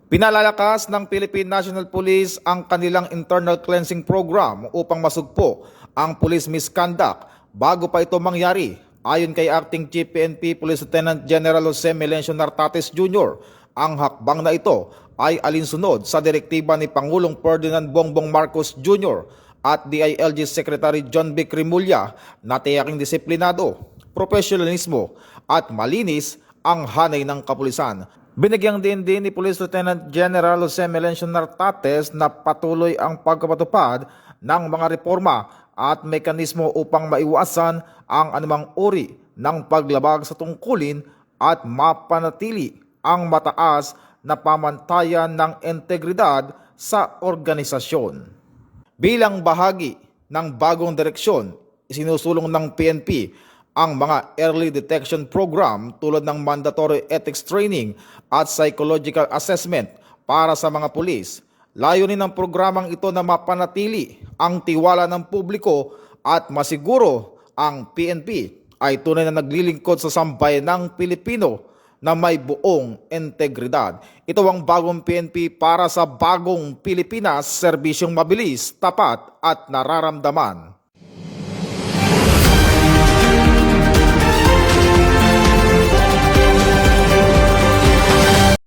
Pinalalakas ng Philippine National Police ang kanilang internal cleansing program upang masugpo ang police misconduct bago pa ito mangyari. Ayon kay Acting Chief PNP Police Lieutenant General Jose Melencio Nartates Jr., ang hakbang na ito ay alinsunod sa direktiba ni Pangulong Ferdinand Bongbong Marcos Jr. at DILG Secretary John B. Cremulya na tiyaking disiplinado, profesionalismo at malinis ang hanay ng kapulisan. Binigyang din ni Police Lieutenant General Jose Melencio Nartates na patuloy ang pagpapatupad ng mga reforma at mekanismo upang maiwasan ang anumang uri ng paglabag sa tungkulin at mapanatili ang mataas na pamantayan ng integridad sa organisasyon. Bilang bahagi ng bagong direksyon, isinusulong ng PNP ang mga early detection program tulad ng mandatory ethics training at psychological assessment para sa mga pulis. Layunin ng programang ito na mapanatili ang tiwala ng publiko at masiguro ang PNP ay tunay na naglilingkod sa sambayan ng Pilipino na may buong integridad. Ito ang bagong PNP para sa bagong Pilipinas, serbisyong mabilis, tapat at nararamdaman.